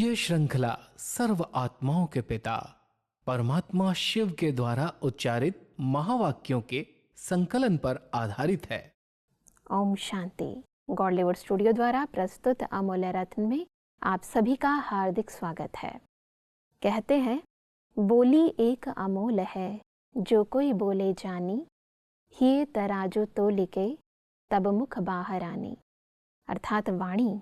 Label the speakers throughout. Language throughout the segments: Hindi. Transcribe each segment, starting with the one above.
Speaker 1: ये श्रृंखला सर्व आत्माओं के पिता परमात्मा शिव के द्वारा उच्चारित महावाक्यों के संकलन पर आधारित है।
Speaker 2: ओम शांति। गॉडलीवुड स्टूडियो द्वारा प्रस्तुत अमूल्य रत्न में आप सभी का हार्दिक स्वागत है। कहते हैं, बोली एक अमोल है, जो कोई बोले जानी, हिये तराजू तो लिके तब मुख बाहर आनी। अर्थात वाणी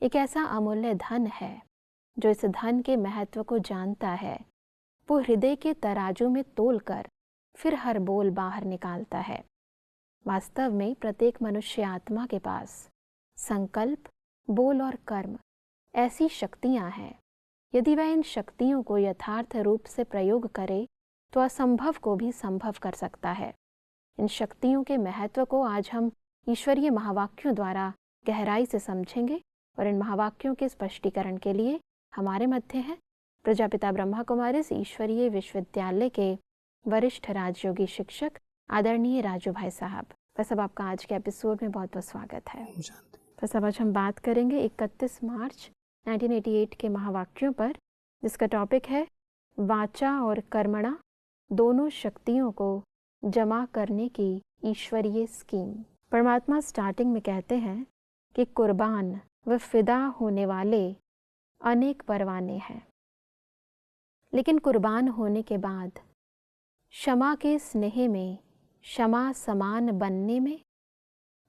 Speaker 2: एक ऐसा अमूल्य धन है, जो इस धन के महत्व को जानता है वो हृदय के तराजू में तोलकर फिर हर बोल बाहर निकालता है। वास्तव में प्रत्येक मनुष्य आत्मा के पास संकल्प, बोल और कर्म ऐसी शक्तियां हैं। यदि वह इन शक्तियों को यथार्थ रूप से प्रयोग करे तो असंभव को भी संभव कर सकता है। इन शक्तियों के महत्व को आज हम ईश्वरीय महावाक्यों द्वारा गहराई से समझेंगे और इन महावाक्यों के स्पष्टीकरण के लिए हमारे मध्य हैं प्रजापिता ब्रह्मा कुमारी ईश्वरीय विश्वविद्यालय के वरिष्ठ राजयोगी शिक्षक आदरणीय राजू भाई साहब। वह सब आपका आज के एपिसोड में बहुत बहुत स्वागत है। तो सब आज हम बात करेंगे 31 मार्च 1988 के महावाक्यों पर, जिसका टॉपिक है वाचा और कर्मणा दोनों शक्तियों को जमा करने की ईश्वरीय स्कीम। परमात्मा स्टार्टिंग में कहते हैं कि कुर्बान व फिदा होने वाले अनेक परवाने हैं, लेकिन कुर्बान होने के बाद क्षमा के स्नेह में, क्षमा समान बनने में,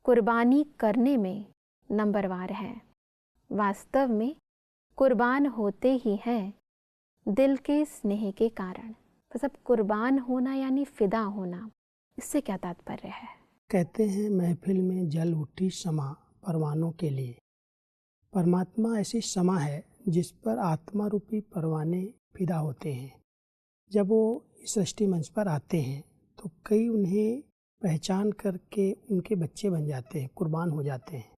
Speaker 2: कुर्बानी करने में नंबरवार है। वास्तव में कुर्बान होते ही हैं दिल के स्नेह के कारण। बस अब कुर्बान होना यानी फिदा होना, इससे क्या तात्पर्य है?
Speaker 3: कहते हैं महफिल में जल उठी क्षमा परवानों के लिए। परमात्मा ऐसी क्षमा है जिस पर आत्मा रूपी परवाने फिदा होते हैं। जब वो इस सृष्टि मंच पर आते हैं तो कई उन्हें पहचान करके उनके बच्चे बन जाते हैं, कुर्बान हो जाते हैं।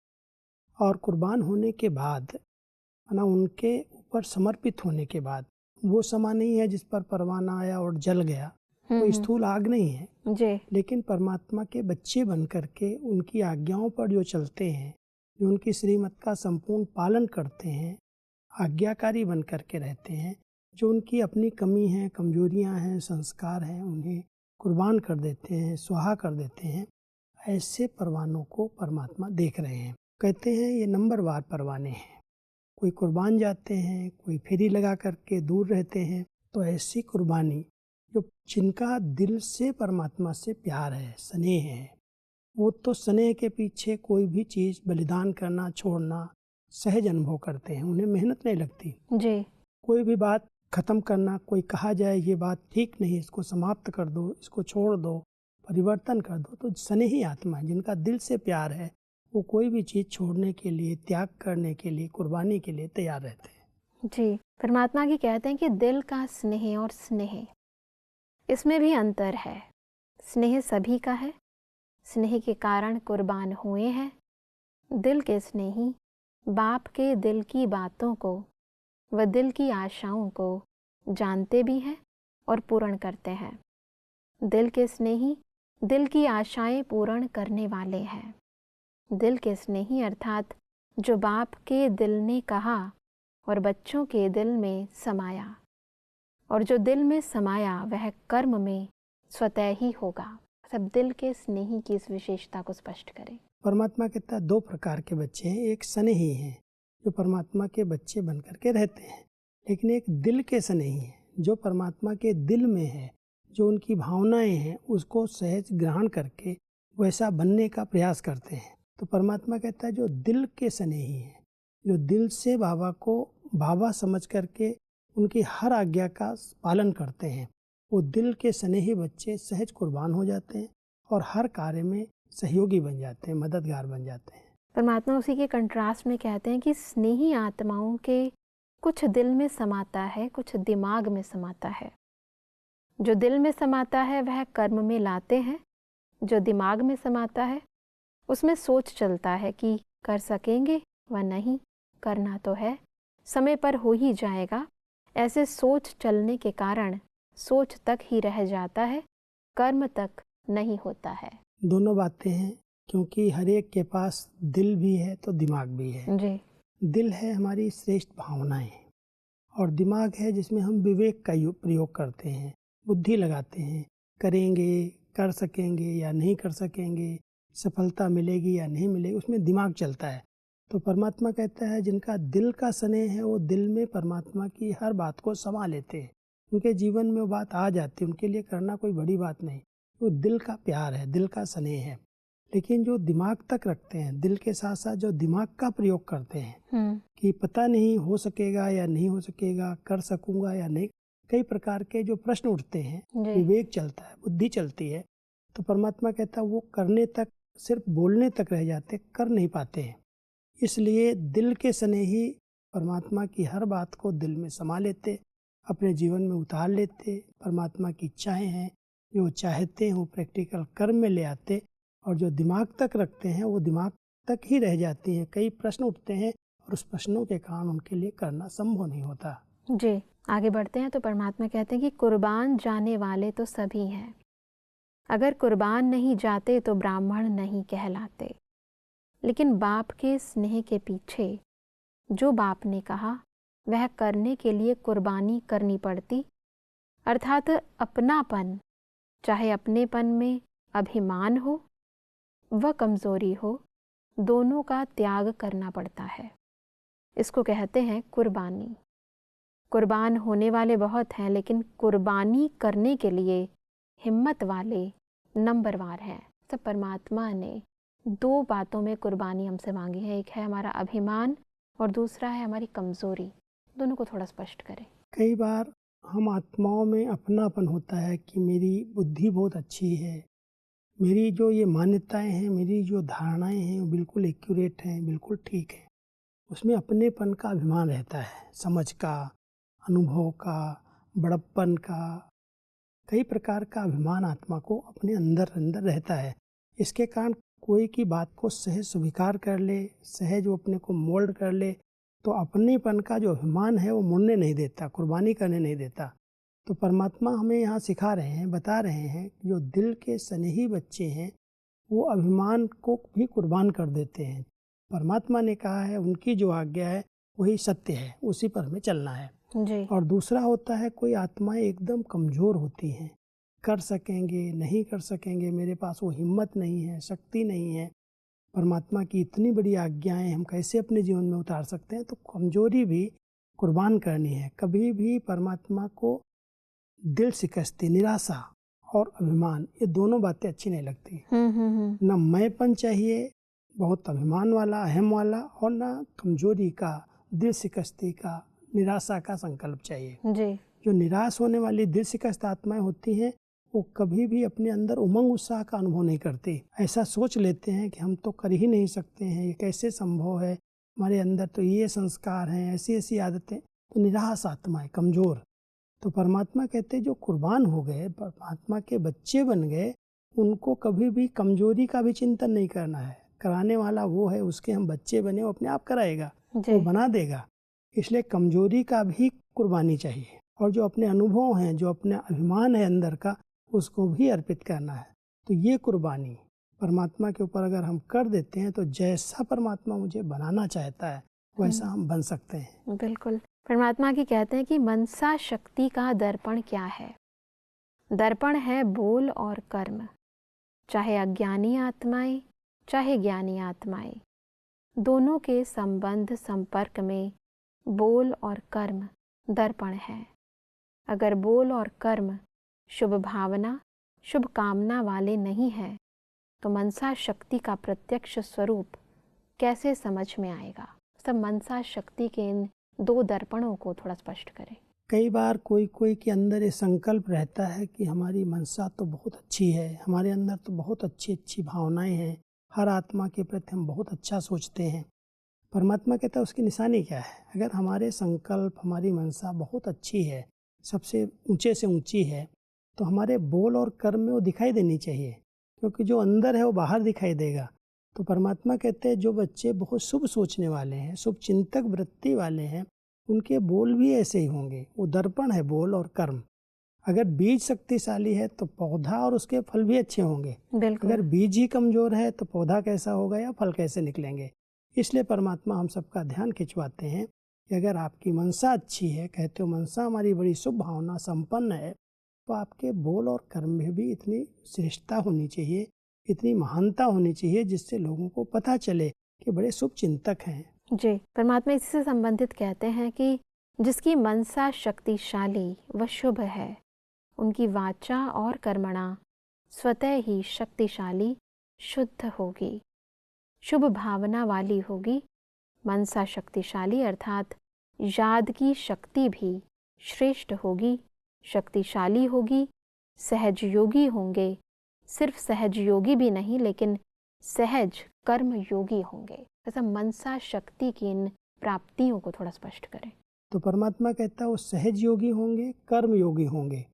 Speaker 3: और कुर्बान होने के बाद ना उनके ऊपर समर्पित होने के बाद वो क्षमा नहीं है जिस पर परवाना आया और जल गया, वो स्थूल आग नहीं है
Speaker 2: जी।
Speaker 3: लेकिन परमात्मा के बच्चे बन करके उनकी आज्ञाओं पर जो चलते हैं, जो उनकी श्रीमत का संपूर्ण पालन करते हैं, आज्ञाकारी बन करके रहते हैं, जो उनकी अपनी कमी है, कमजोरियां हैं, संस्कार हैं, उन्हें कुर्बान कर देते हैं, स्वाहा कर देते हैं। ऐसे परवानों को परमात्मा देख रहे हैं। कहते हैं ये नंबरवार परवाने हैं। कोई कुर्बान जाते हैं, कोई फेरी लगा करके दूर रहते हैं। तो ऐसी कुर्बानी जो जिनका दिल से परमात्मा से प्यार है, स्नेह है, वो तो स्नेह के पीछे कोई भी चीज़ बलिदान करना, छोड़ना सहज अनुभव करते हैं। उन्हें मेहनत नहीं लगती
Speaker 2: जी।
Speaker 3: कोई भी बात खत्म करना, कोई कहा जाए ये बात ठीक नहीं, इसको समाप्त कर दो, इसको छोड़ दो, परिवर्तन कर दो, तो स्नेही आत्मा है, जिनका दिल से प्यार है, वो कोई भी चीज़ छोड़ने के लिए, त्याग करने के लिए, कुर्बानी के लिए तैयार रहते हैं।
Speaker 2: जी। परमात्मा की कहते हैं कि दिल का स्नेह और स्नेह, इसमें भी अंतर है। स्नेह सभी का है, स्नेह के कारण कुर्बान हुए हैं। दिल के स्नेही बाप के दिल की बातों को व दिल की आशाओं को जानते भी हैं और पूर्ण करते हैं। दिल के स्नेही दिल की आशाएं पूर्ण करने वाले हैं। दिल के स्नेही अर्थात जो बाप के दिल ने कहा और बच्चों के दिल में समाया, और जो दिल में समाया वह कर्म में स्वतः ही होगा। सब दिल के स्नेही की इस विशेषता को स्पष्ट करें।
Speaker 3: परमात्मा कहता है दो प्रकार के बच्चे हैं। एक स्नेही हैं जो परमात्मा के बच्चे बन करके रहते हैं, लेकिन एक दिल के स्नेही हैं जो परमात्मा के दिल में है, जो उनकी भावनाएं हैं उसको सहज ग्रहण करके वैसा बनने का प्रयास करते हैं। तो परमात्मा कहता है जो दिल के स्नेही हैं, जो दिल से बाबा को बाबा समझ करके उनकी हर आज्ञा का पालन करते हैं, वो दिल के स्नेही बच्चे सहज कुर्बान हो जाते हैं और हर कार्य में सहयोगी बन जाते हैं, मददगार बन जाते हैं।
Speaker 2: परमात्मा उसी के कंट्रास्ट में कहते हैं कि स्नेही आत्माओं के कुछ दिल में समाता है, कुछ दिमाग में समाता है। जो दिल में समाता है वह कर्म में लाते हैं, जो दिमाग में समाता है उसमें सोच चलता है कि कर सकेंगे व नहीं, करना तो है, समय पर हो ही जाएगा। ऐसे सोच चलने के कारण सोच तक ही रह जाता है, कर्म तक नहीं होता है।
Speaker 3: दोनों बातें हैं, क्योंकि हर एक के पास दिल भी है तो दिमाग भी है।
Speaker 2: जी।
Speaker 3: दिल है हमारी श्रेष्ठ भावनाएं, और दिमाग है जिसमें हम विवेक का प्रयोग करते हैं, बुद्धि लगाते हैं, करेंगे, कर सकेंगे या नहीं कर सकेंगे, सफलता मिलेगी या नहीं मिलेगी, उसमें दिमाग चलता है। तो परमात्मा कहता है जिनका दिल का स्नेह है वो दिल में परमात्मा की हर बात को समा लेते हैं, उनके जीवन में वो बात आ जाती है, उनके लिए करना कोई बड़ी बात नहीं, वो दिल का प्यार है, दिल का स्नेह है। लेकिन जो दिमाग तक रखते हैं, दिल के साथ साथ जो दिमाग का प्रयोग करते हैं कि पता नहीं हो सकेगा या नहीं हो सकेगा, कर सकूंगा या नहीं, कई प्रकार के जो प्रश्न उठते हैं, विवेक चलता है, बुद्धि चलती है, तो परमात्मा कहता है वो करने तक, सिर्फ बोलने तक रह जाते, कर नहीं पाते हैं। इसलिए दिल के स्नेह ही परमात्मा की हर बात को दिल में समा लेते, अपने जीवन में उतार लेते, परमात्मा की इच्छाएं हैं जो चाहते हैं वो प्रैक्टिकल कर्म में ले आते, और जो दिमाग तक रखते हैं वो दिमाग तक ही रह जाती हैं। कई प्रश्न उठते हैं और उस प्रश्नों के कारण उनके लिए करना संभव नहीं होता।
Speaker 2: जी, आगे बढ़ते हैं तो परमात्मा कहते हैं कि कुर्बान जाने वाले तो सभी हैं, अगर कुर्बान नहीं जाते तो ब्राह्मण नहीं कहलाते। लेकिन बाप के स्नेह के पीछे जो बाप ने कहा वह करने के लिए कुर्बानी करनी पड़ती, अर्थात अपनापन, चाहे अपनेपन में अभिमान हो व कमजोरी हो, दोनों का त्याग करना पड़ता है। इसको कहते हैं कुर्बानी। कुर्बान होने वाले बहुत हैं, लेकिन कुर्बानी करने के लिए हिम्मत वाले नंबरवार हैं। सब परमात्मा ने दो बातों में कुर्बानी हमसे मांगी है, एक है हमारा अभिमान और दूसरा है हमारी कमजोरी। दोनों को थोड़ा स्पष्ट करें।
Speaker 3: कई बार हम आत्माओं में अपनापन होता है कि मेरी बुद्धि बहुत अच्छी है, मेरी जो ये मान्यताएं हैं, मेरी जो धारणाएं हैं वो बिल्कुल एक्यूरेट हैं, बिल्कुल ठीक है। उसमें अपनेपन का अभिमान रहता है, समझ का, अनुभव का, बड़प्पन का, कई प्रकार का अभिमान आत्मा को अपने अंदर रहता है। इसके कारण कोई की बात को सहज स्वीकार कर ले, सहज वो अपने को मोल्ड कर ले, तो अपनेपन का जो अभिमान है वो मुड़ने नहीं देता, कुर्बानी करने नहीं देता। तो परमात्मा हमें यहाँ सिखा रहे हैं, बता रहे हैं कि जो दिल के स्नेही बच्चे हैं वो अभिमान को भी कुर्बान कर देते हैं। परमात्मा ने कहा है, उनकी जो आज्ञा है वही सत्य है, उसी पर हमें चलना है
Speaker 2: जी।
Speaker 3: और दूसरा होता है कोई आत्माएं एकदम कमज़ोर होती हैं, कर सकेंगे नहीं कर सकेंगे, मेरे पास वो हिम्मत नहीं है, शक्ति नहीं है, परमात्मा की इतनी बड़ी आज्ञाएं हम कैसे अपने जीवन में उतार सकते हैं। तो कमजोरी भी कुर्बान करनी है। कभी भी परमात्मा को दिल शिकस्ती, निराशा और अभिमान, ये दोनों बातें अच्छी नहीं लगती। न मैंपन चाहिए बहुत अभिमान वाला, अहम वाला, और न कमजोरी का, दिल शिकस्ती का, निराशा का संकल्प चाहिए
Speaker 2: जी। जो
Speaker 3: निराश होने वाली दिल शिकस्त आत्माएं होती हैं वो कभी भी अपने अंदर उमंग उत्साह का अनुभव नहीं करती। ऐसा सोच लेते हैं कि हम तो कर ही नहीं सकते हैं, ये कैसे संभव है, हमारे अंदर तो ये संस्कार हैं, ऐसी ऐसी आदतें। तो निराश आत्माएं, कमजोर। तो परमात्मा कहते जो कुर्बान हो गए, परमात्मा के बच्चे बन गए, उनको कभी भी कमजोरी का भी चिंतन नहीं करना है। कराने वाला वो है, उसके हम बच्चे बने, वो अपने आप कराएगा, वो बना देगा। इसलिए कमजोरी का भी कुर्बानी चाहिए, और जो अपने अनुभव हैं, जो अपने अभिमान है अंदर का, उसको भी अर्पित करना है। तो ये कुर्बानी परमात्मा के ऊपर अगर हम कर देते हैं तो जैसा परमात्मा मुझे बनाना चाहता है वैसा हम बन सकते हैं।
Speaker 2: बिल्कुल। परमात्मा की कहते हैं कि मनसा शक्ति का दर्पण क्या है? दर्पण है बोल और कर्म। चाहे अज्ञानी आत्माएं चाहे ज्ञानी आत्माएं, दोनों के संबंध संपर्क में बोल और कर्म दर्पण है। अगर बोल और कर्म शुभ भावना, शुभ कामना वाले नहीं है तो मनसा शक्ति का प्रत्यक्ष स्वरूप कैसे समझ में आएगा? सब मनसा शक्ति के इन दो दर्पणों को थोड़ा स्पष्ट करें।
Speaker 3: कई बार कोई के अंदर ये संकल्प रहता है कि हमारी मनसा तो बहुत अच्छी है, हमारे अंदर तो बहुत अच्छी अच्छी भावनाएं हैं, हर आत्मा के प्रति हम बहुत अच्छा सोचते हैं। परमात्मा कहता है उसकी निशानी क्या है? अगर हमारे संकल्प, हमारी मनसा बहुत अच्छी है, सबसे ऊंचे से ऊंची है, तो हमारे बोल और कर्म में वो दिखाई देनी चाहिए, क्योंकि जो अंदर है वो बाहर दिखाई देगा। तो परमात्मा कहते हैं जो बच्चे बहुत शुभ सोचने वाले हैं, शुभ चिंतक वृत्ति वाले हैं, उनके बोल भी ऐसे ही होंगे। वो दर्पण है बोल और कर्म। अगर बीज शक्तिशाली है तो पौधा और उसके फल भी अच्छे होंगे। अगर बीज ही कमजोर है तो पौधा कैसा होगा या फल कैसे निकलेंगे? इसलिए परमात्मा हम सबका ध्यान खिंचवाते हैं कि अगर आपकी मनसा अच्छी है, कहते हो मनसा हमारी बड़ी शुभ भावना संपन्न है, तो आपके बोल और कर्म में भी इतनी श्रेष्ठता होनी चाहिए, इतनी महानता होनी चाहिए, जिससे लोगों को पता चले कि बड़े शुभ चिंतक हैं।
Speaker 2: जी, परमात्मा इसी से संबंधित कहते हैं कि जिसकी मनसा शक्तिशाली व शुभ है, उनकी वाचा और कर्मणा स्वतः ही शक्तिशाली शुद्ध होगी, शुभ भावना वाली होगी। मनसा शक्तिशाली अर्थात याद की शक्ति भी श्रेष्ठ होगी, शक्तिशाली होगी, सहज योगी होंगे, सिर्फ सहज योगी भी नहीं लेकिन सहज कर्म योगी होंगे। ऐसा मनसा शक्ति की इन प्राप्तियों को थोड़ा स्पष्ट करें।
Speaker 3: तो परमात्मा कहता है वो सहज योगी होंगे, कर्म योगी होंगे।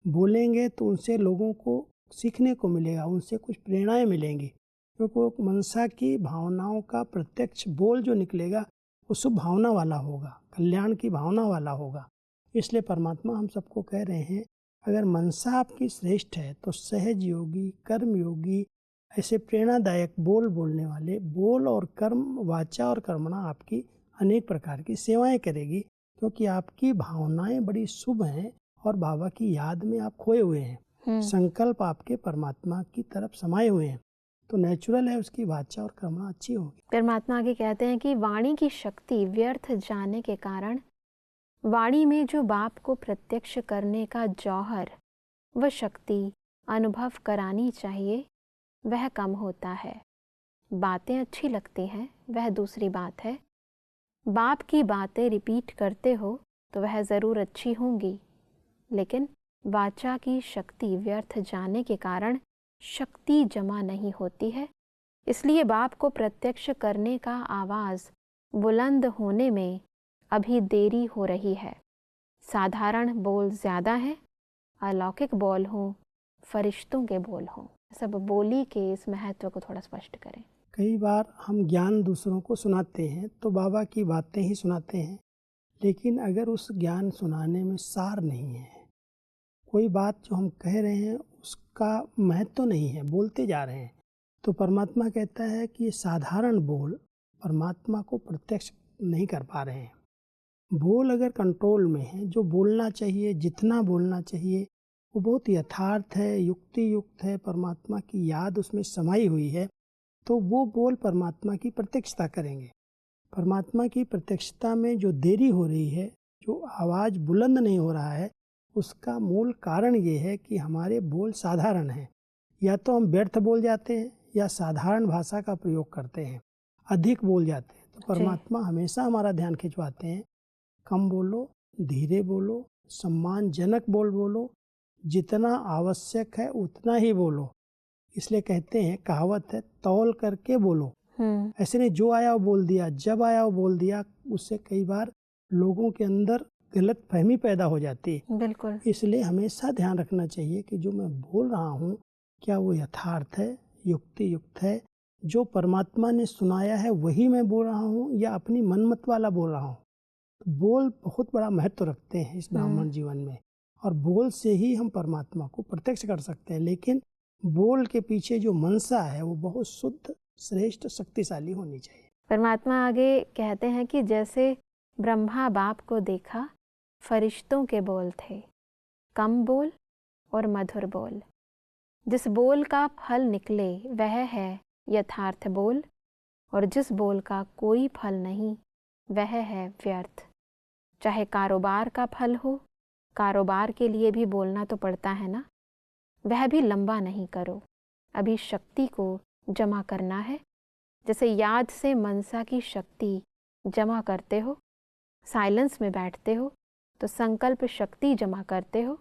Speaker 3: बोलेंगे तो उनसे लोगों को सीखने को मिलेगा, उनसे कुछ प्रेरणाएं मिलेंगी, क्योंकि मनसा की भावनाओं का प्रत्यक्ष बोल जो निकलेगा वो शुभ भावना वाला होगा, कल्याण की भावना वाला होगा। इसलिए परमात्मा हम सबको कह रहे हैं, अगर मनसा आपकी श्रेष्ठ है तो सहज योगी, कर्म योगी, ऐसे प्रेरणादायक बोल बोलने वाले बोल और कर्म, वाचा और कर्मणा आपकी अनेक प्रकार की सेवाएं करेगी, क्योंकि आपकी भावनाएं बड़ी शुभ हैं और बाबा की याद में आप खोए हुए हैं। संकल्प आपके परमात्मा की तरफ समाये हुए हैं, तो नेचुरल है उसकी वाचा और कर्मणा अच्छी होगी।
Speaker 2: परमात्मा आगे कहते हैं कि वाणी की शक्ति व्यर्थ जाने के कारण वाणी में जो बाप को प्रत्यक्ष करने का जौहर व शक्ति अनुभव करानी चाहिए वह कम होता है। बातें अच्छी लगती हैं वह दूसरी बात है, बाप की बातें रिपीट करते हो तो वह ज़रूर अच्छी होंगी, लेकिन वाचा की शक्ति व्यर्थ जाने के कारण शक्ति जमा नहीं होती है। इसलिए बाप को प्रत्यक्ष करने का आवाज़ बुलंद होने में अभी देरी हो रही है। साधारण बोल ज़्यादा हैं, अलौकिक बोल हों, फरिश्तों के बोल हों। सब बोली के इस महत्व को थोड़ा स्पष्ट करें।
Speaker 3: कई बार हम ज्ञान दूसरों को सुनाते हैं तो बाबा की बातें ही सुनाते हैं, लेकिन अगर उस ज्ञान सुनाने में सार नहीं है, कोई बात जो हम कह रहे हैं उसका महत्व नहीं है, बोलते जा रहे हैं, तो परमात्मा कहता है कि ये साधारण बोल परमात्मा को प्रत्यक्ष नहीं कर पा रहे हैं। बोल अगर कंट्रोल में है, जो बोलना चाहिए, जितना बोलना चाहिए वो बहुत यथार्थ है, युक्ति युक्त है, परमात्मा की याद उसमें समाई हुई है, तो वो बोल परमात्मा की प्रत्यक्षता करेंगे। परमात्मा की प्रत्यक्षता में जो देरी हो रही है, जो आवाज़ बुलंद नहीं हो रहा है, उसका मूल कारण ये है कि हमारे बोल साधारण हैं। या तो हम व्यर्थ बोल जाते हैं या साधारण भाषा का प्रयोग करते हैं, अधिक बोल जाते हैं। तो परमात्मा हमेशा हमारा ध्यान खिंचवाते हैं, कम बोलो, धीरे बोलो, सम्मानजनक बोल बोलो, जितना आवश्यक है उतना ही बोलो। इसलिए कहते हैं, कहावत है, तौल करके बोलो। ऐसे नहीं जो आया वो बोल दिया, जब आया वो बोल दिया। उससे कई बार लोगों के अंदर गलत फहमी पैदा हो जाती है।
Speaker 2: बिल्कुल।
Speaker 3: इसलिए हमेशा ध्यान रखना चाहिए कि जो मैं बोल रहा हूँ क्या वो यथार्थ है, युक्ति युक्त है, जो परमात्मा ने सुनाया है वही मैं बोल रहा हूँ या अपनी मनमत वाला बोल रहा हूँ। तो बोल बहुत बड़ा महत्व रखते हैं इस ब्राह्मण जीवन में, और बोल से ही हम परमात्मा को प्रत्यक्ष कर सकते हैं। लेकिन बोल के पीछे जो मनसा है वो बहुत शुद्ध, श्रेष्ठ, शक्तिशाली होनी चाहिए।
Speaker 2: परमात्मा आगे कहते हैं कि जैसे ब्रह्मा बाप को देखा, फरिश्तों के बोल थे, कम बोल और मधुर बोल। जिस बोल का फल निकले वह है यथार्थ बोल, और जिस बोल का कोई फल नहीं वह है व्यर्थ। चाहे कारोबार का फल हो, कारोबार के लिए भी बोलना तो पड़ता है ना, वह भी लंबा नहीं करो, अभी शक्ति को जमा करना है। जैसे याद से मनसा की शक्ति जमा करते हो, साइलेंस में बैठते हो तो संकल्प शक्ति जमा करते हो,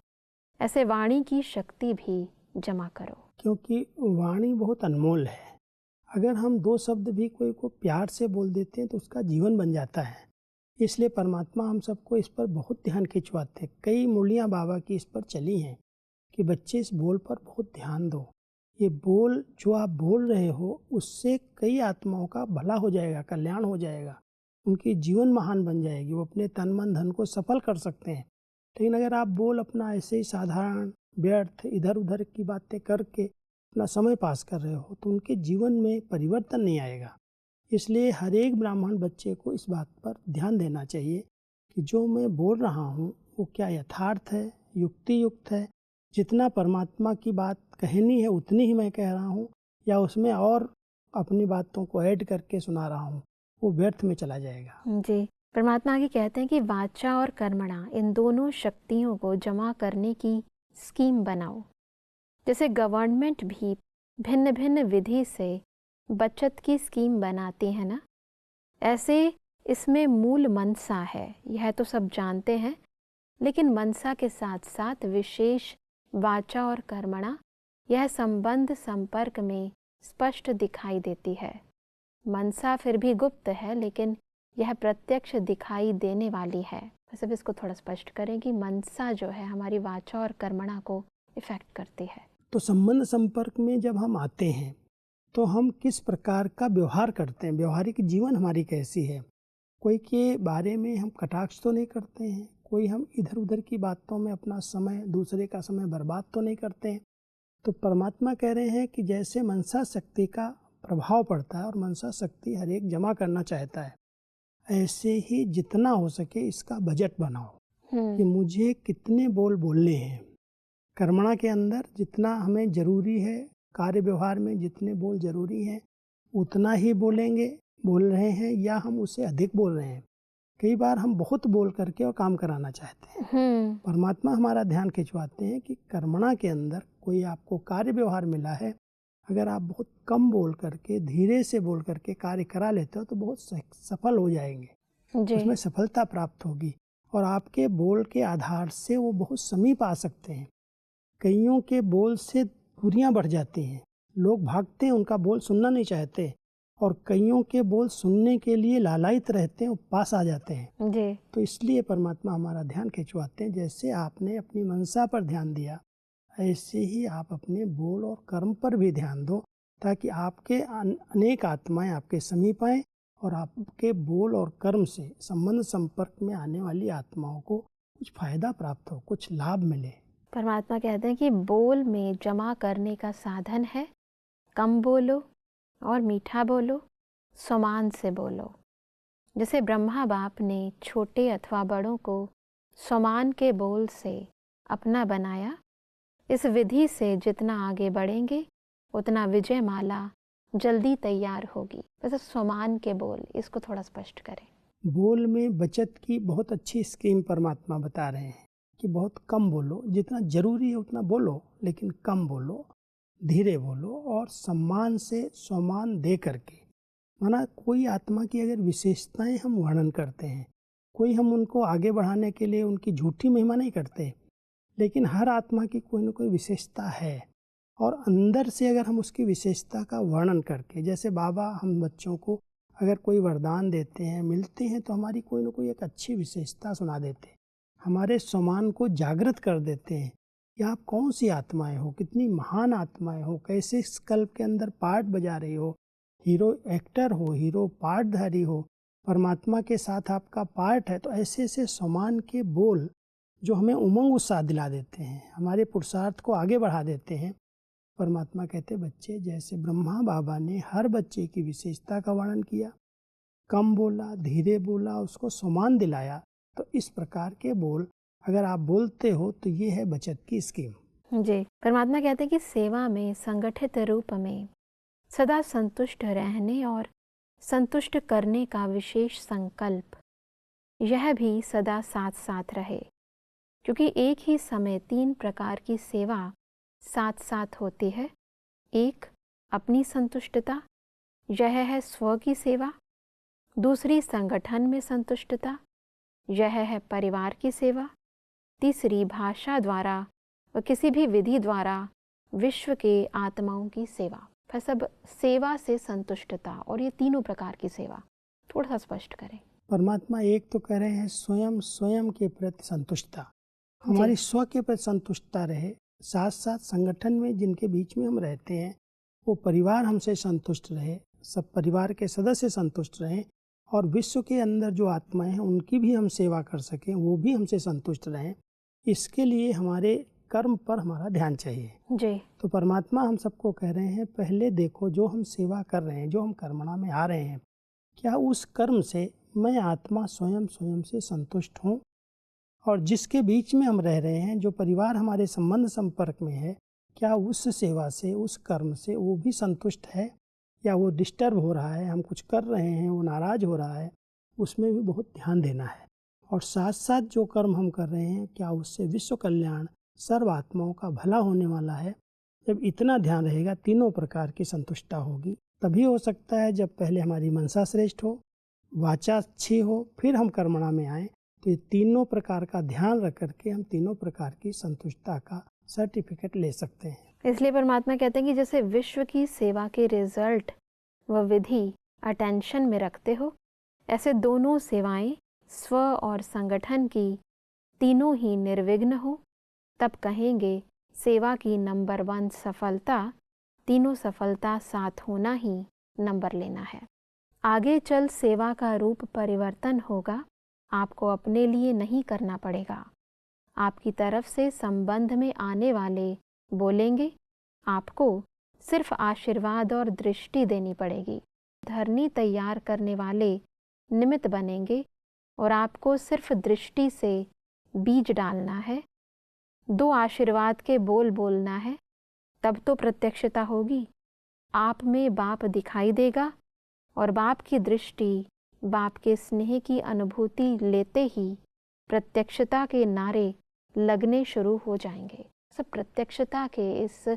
Speaker 2: ऐसे वाणी की शक्ति भी जमा करो।
Speaker 3: क्योंकि वाणी बहुत अनमोल है। अगर हम दो शब्द भी कोई को प्यार से बोल देते हैं तो उसका जीवन बन जाता है। इसलिए परमात्मा हम सबको इस पर बहुत ध्यान खिंचवाते हैं। कई मुरलियाँ बाबा की इस पर चली हैं कि बच्चे इस बोल पर बहुत ध्यान दो। ये बोल जो आप बोल रहे हो उससे कई आत्माओं का भला हो जाएगा, कल्याण हो जाएगा, उनकी जीवन महान बन जाएगी, वो अपने तन मन धन को सफल कर सकते हैं। लेकिन अगर आप बोल अपना ऐसे ही साधारण, व्यर्थ, इधर उधर की बातें करके अपना समय पास कर रहे हो तो उनके जीवन में परिवर्तन नहीं आएगा। इसलिए हर एक ब्राह्मण बच्चे को इस बात पर ध्यान देना चाहिए कि जो मैं बोल रहा हूँ वो क्या यथार्थ है, युक्ति युक्त है, जितना परमात्मा की बात कहनी है उतनी ही मैं कह रहा हूँ, या उसमें और अपनी बातों को ऐड करके सुना रहा हूँ, वो व्यर्थ में चला जाएगा।
Speaker 2: जी, परमात्मा आगे कहते हैं कि वाचा और कर्मणा इन दोनों शक्तियों को जमा करने की स्कीम बनाओ। जैसे गवर्नमेंट भी भिन्न भिन्न विधि से बचत की स्कीम बनाती है ना, ऐसे इसमें मूल मनसा है, यह तो सब जानते हैं, लेकिन मनसा के साथ साथ विशेष वाचा और कर्मणा यह संबंध संपर्क में स्पष्ट दिखाई देती है। मनसा फिर भी गुप्त है, लेकिन यह प्रत्यक्ष दिखाई देने वाली है। वैसे भी इसको थोड़ा स्पष्ट करें कि मनसा जो है हमारी वाचा और कर्मणा को इफेक्ट करती है।
Speaker 3: तो संबंध संपर्क में जब हम आते हैं तो हम किस प्रकार का व्यवहार करते हैं, व्यवहारिक जीवन हमारी कैसी है, कोई के बारे में हम कटाक्ष तो नहीं करते हैं, कोई हम इधर उधर की बातों में अपना समय, दूसरे का समय बर्बाद तो नहीं करते हैं। तो परमात्मा कह रहे हैं कि जैसे मनसा शक्ति का प्रभाव पड़ता है और मनसा शक्ति हर एक जमा करना चाहता है, ऐसे ही जितना हो सके इसका बजट बनाओ कि मुझे कितने बोल बोलने हैं। कर्मणा के अंदर जितना हमें जरूरी है, कार्य व्यवहार में जितने बोल जरूरी हैं उतना ही बोल रहे हैं, या हम उससे अधिक बोल रहे हैं। कई बार हम बहुत बोल करके और काम कराना चाहते हैं। परमात्मा हमारा ध्यान खिंचवाते हैं कि कर्मणा के अंदर कोई आपको कार्य व्यवहार मिला है, अगर आप बहुत कम बोल करके, धीरे से बोल करके कार्य करा लेते हो तो बहुत सफल हो जाएंगे, उसमें सफलता प्राप्त होगी और आपके बोल के आधार से वो बहुत समीप आ सकते हैं। कईयों के बोल से दूरियां बढ़ जाती हैं, लोग भागते हैं, उनका बोल सुनना नहीं चाहते, और कईयों के बोल सुनने के लिए लालायित रहते हैं, पास आ जाते हैं
Speaker 2: जी।
Speaker 3: तो इसलिए परमात्मा हमारा ध्यान खिंचवाते हैं। जैसे आपने अपनी मनसा पर ध्यान दिया, ऐसे ही आप अपने बोल और कर्म पर भी ध्यान दो, ताकि आपके अनेक आत्माएं आपके समीप आएं और आपके बोल और कर्म से संबंध संपर्क में आने वाली आत्माओं को कुछ फायदा प्राप्त हो, कुछ लाभ मिले।
Speaker 2: परमात्मा कहते हैं कि बोल में जमा करने का साधन है कम बोलो और मीठा बोलो, समान से बोलो। जैसे ब्रह्मा बाप ने छोटे अथवा बड़ों को समान के बोल से अपना बनाया, इस विधि से जितना आगे बढ़ेंगे उतना विजय माला जल्दी तैयार होगी। वैसे समान के बोल, इसको थोड़ा स्पष्ट करें।
Speaker 3: बोल में बचत की बहुत अच्छी स्कीम परमात्मा बता रहे हैं कि बहुत कम बोलो, जितना जरूरी है उतना बोलो, लेकिन कम बोलो, धीरे बोलो और सम्मान से सम्मान दे करके। माना कोई आत्मा की अगर विशेषताएं हम वर्णन करते हैं, कोई हम उनको आगे बढ़ाने के लिए उनकी झूठी महिमा नहीं करते, लेकिन हर आत्मा की कोई ना कोई विशेषता है और अंदर से अगर हम उसकी विशेषता का वर्णन करके, जैसे बाबा हम बच्चों को अगर कोई वरदान देते हैं, मिलते हैं, तो हमारी कोई ना कोई एक अच्छी विशेषता सुना देते हैं, हमारे सम्मान को जागृत कर देते हैं कि आप कौन सी आत्माएं हो, कितनी महान आत्माएं हो, कैसे इस कल्प के अंदर पार्ट बजा रही हो, हीरो एक्टर हो, हीरो पार्टधारी हो, परमात्मा के साथ आपका पार्ट है। तो ऐसे ऐसे सम्मान के बोल जो हमें उमंग उत्साह दिला देते हैं, हमारे पुरुषार्थ को आगे बढ़ा देते हैं। परमात्मा कहते बच्चे, जैसे ब्रह्मा बाबा ने हर बच्चे की विशेषता का वर्णन किया, कम बोला, धीरे बोला, उसको सम्मान दिलाया, तो इस प्रकार के बोल अगर आप बोलते हो तो ये है बचत की स्कीम।
Speaker 2: जी, परमात्मा कहते हैं कि सेवा में संगठित रूप में सदा संतुष्ट रहने और संतुष्ट करने का विशेष संकल्प, यह भी सदा साथ साथ रहे, क्योंकि एक ही समय 3 प्रकार की सेवा साथ साथ होती है। एक अपनी संतुष्टता, यह है स्व की सेवा। दूसरी संगठन में संतुष्टता, यह है परिवार की सेवा। तीसरी भाषा द्वारा व किसी भी विधि द्वारा विश्व के आत्माओं की सेवा। फिर सब सेवा से संतुष्टता, और ये तीनों प्रकार की सेवा थोड़ा सा स्पष्ट करें।
Speaker 3: परमात्मा एक तो कह रहे हैं स्वयं के प्रति संतुष्टता, हमारी स्व के प्रति संतुष्टता रहे, साथ साथ संगठन में जिनके बीच में हम रहते हैं वो परिवार हमसे संतुष्ट रहे, सब परिवार के सदस्य संतुष्ट रहें, और विश्व के अंदर जो आत्माएं हैं उनकी भी हम सेवा कर सकें, वो भी हमसे संतुष्ट रहें। इसके लिए हमारे कर्म पर हमारा ध्यान चाहिए
Speaker 2: जी।
Speaker 3: तो परमात्मा हम सबको कह रहे हैं, पहले देखो जो हम सेवा कर रहे हैं, जो हम कर्मणा में आ रहे हैं, क्या उस कर्म से मैं आत्मा स्वयं से संतुष्ट हूँ? और जिसके बीच में हम रह रहे हैं, जो परिवार हमारे संबंध संपर्क में है, क्या उस सेवा से, उस कर्म से वो भी संतुष्ट है, या वो डिस्टर्ब हो रहा है, हम कुछ कर रहे हैं वो नाराज हो रहा है? उसमें भी बहुत ध्यान देना है। और साथ साथ जो कर्म हम कर रहे हैं, क्या उससे विश्व कल्याण, सर्व आत्माओं का भला होने वाला है? जब इतना ध्यान रहेगा, तीनों प्रकार की संतुष्टता होगी। तभी हो सकता है जब पहले हमारी मनसा श्रेष्ठ हो, वाचा अच्छी हो, फिर हम कर्मणा में आए, तो ये तीनों प्रकार का ध्यान रख करके हम तीनों प्रकार की संतुष्टता का सर्टिफिकेट ले सकते हैं।
Speaker 2: इसलिए परमात्मा कहते हैं कि जैसे विश्व की सेवा के रिजल्ट व विधि अटेंशन में रखते हो, ऐसे दोनों सेवाएं स्व और संगठन की तीनों ही निर्विघ्न हो, तब कहेंगे सेवा की नंबर 1 सफलता, तीनों सफलता साथ होना ही नंबर लेना है। आगे चल सेवा का रूप परिवर्तन होगा, आपको अपने लिए नहीं करना पड़ेगा। आपकी तरफ से संबंध में आने वाले बोलेंगे, आपको सिर्फ आशीर्वाद और दृष्टि देनी पड़ेगी। धरनी तैयार करने वाले निमित्त बनेंगे और आपको सिर्फ दृष्टि से बीज डालना है, 2 आशीर्वाद के बोल बोलना है, तब तो प्रत्यक्षता होगी। आप में बाप दिखाई देगा और बाप की दृष्टि, बाप के स्नेह की अनुभूति लेते ही प्रत्यक्षता के नारे लगने शुरू हो जाएंगे। सब प्रत्यक्षता के इस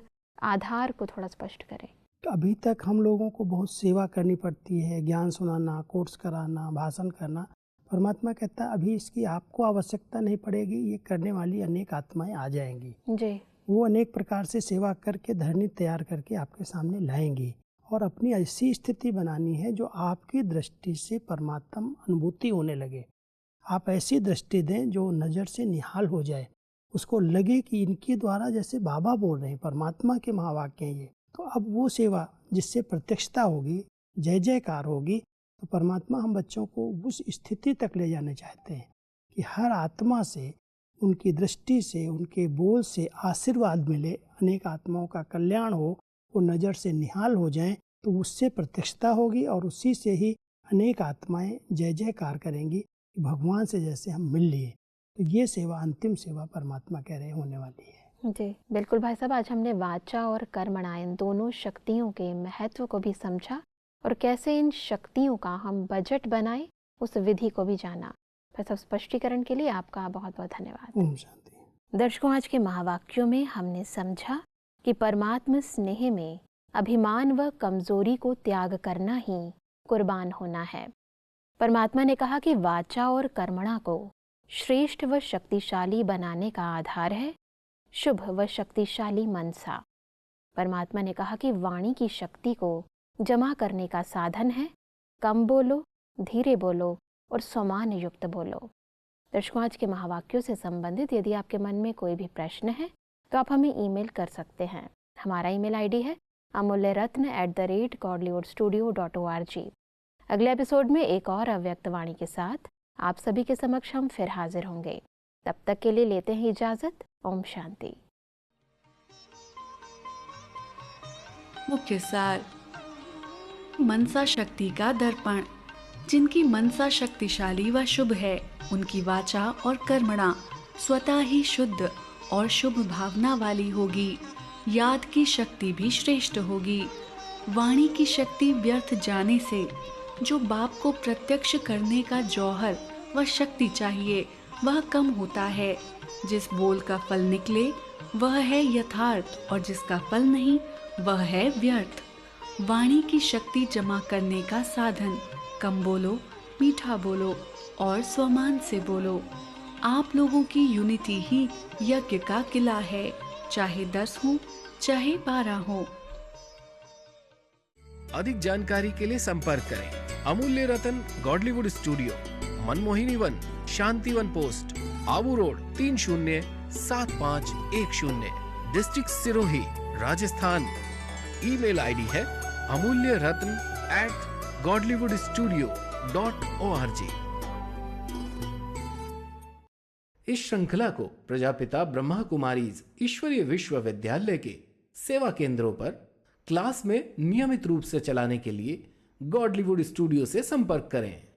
Speaker 2: आधार को थोड़ा स्पष्ट करें।
Speaker 3: अभी तक हम लोगों को बहुत सेवा करनी पड़ती है, ज्ञान सुनाना, कोर्स कराना, भाषण करना। परमात्मा कहता है अभी इसकी आपको आवश्यकता नहीं पड़ेगी, ये करने वाली अनेक आत्माएं आ जाएंगी
Speaker 2: जी।
Speaker 3: वो अनेक प्रकार से सेवा करके धरनी तैयार करके आपके सामने लाएंगी। और अपनी ऐसी स्थिति बनानी है जो आपकी दृष्टि से परमात्मा अनुभूति होने लगे। आप ऐसी दृष्टि दें जो नज़र से निहाल हो जाए, उसको लगे कि इनके द्वारा जैसे बाबा बोल रहे हैं, परमात्मा के महावाक्य हैं ये। तो अब वो सेवा जिससे प्रत्यक्षता होगी, जय जयकार होगी, तो परमात्मा हम बच्चों को उस स्थिति तक ले जाना चाहते हैं कि हर आत्मा से, उनकी दृष्टि से, उनके बोल से आशीर्वाद मिले, अनेक आत्माओं का कल्याण हो, वो नज़र से निहाल हो जाएं, तो उससे प्रत्यक्षता होगी और उसी से ही अनेक आत्माएं जय जयकार करेंगी कि भगवान से जैसे हम मिल लिए। तो ये सेवा, अंतिम सेवा परमात्मा कह रहे होने वाली है।
Speaker 2: जी बिल्कुल भाई साहब, आज हमने वाचा और कर्मणा इन दोनों शक्तियों के महत्व को भी समझा और कैसे इन शक्तियों का हम बजट बनाएं, उस विधि को भी जाना। भाई साहब, स्पष्टीकरण के लिए आपका बहुत बहुत धन्यवाद।
Speaker 3: ओम शांति।
Speaker 2: दर्शकों, आज के महावाक्यों में हमने समझा कि परमात्म स्नेह में अभिमान व कमजोरी को त्याग करना ही कुर्बान होना है। परमात्मा ने कहा कि वाचा और कर्मणा को श्रेष्ठ व शक्तिशाली बनाने का आधार है शुभ व शक्तिशाली मनसा। परमात्मा ने कहा कि वाणी की शक्ति को जमा करने का साधन है कम बोलो, धीरे बोलो और सम्मान युक्त बोलो। दर्शकों, आज के महावाक्यों से संबंधित यदि आपके मन में कोई भी प्रश्न है तो आप हमें ईमेल कर सकते हैं। हमारा ईमेल आईडी है amulyaratna@godlywoodstudio.org। अगले एपिसोड में एक और अव्यक्त वाणी के साथ आप सभी के समक्ष हम फिर हाजिर होंगे। तब तक के लिए लेते हैं इजाजत। ओम शांति।
Speaker 4: मुख्य सार। मनसा शक्ति का दर्पण। जिनकी मनसा शक्तिशाली व शुभ है, उनकी वाचा और कर्मणा स्वतः ही शुद्ध और शुभ भावना वाली होगी। याद की शक्ति भी श्रेष्ठ होगी। वाणी की शक्ति व्यर्थ जाने से जो बाप को प्रत्यक्ष करने का जौहर व शक्ति चाहिए वह कम होता है। जिस बोल का फल निकले वह है यथार्थ और जिसका फल नहीं वह है व्यर्थ। वाणी की शक्ति जमा करने का साधन कम बोलो, मीठा बोलो और स्वमान से बोलो। आप लोगों की यूनिटी ही यज्ञ का किला है, चाहे 10 हो चाहे 12 हो।
Speaker 1: अधिक जानकारी के लिए संपर्क करें Amulya Ratan Godlywood studio, Manmohini Van, Shantivan post, Abu road 307510, district Sirohi, Rajasthan. Email ID है amulyaratn@godlywoodstudio.org। इस श्रृंखला को प्रजापिता ब्रह्मा कुमारीज ईश्वरीय विश्वविद्यालय के सेवा केंद्रों पर क्लास में नियमित रूप से चलाने के लिए गॉडलीवुड स्टूडियो से संपर्क करें।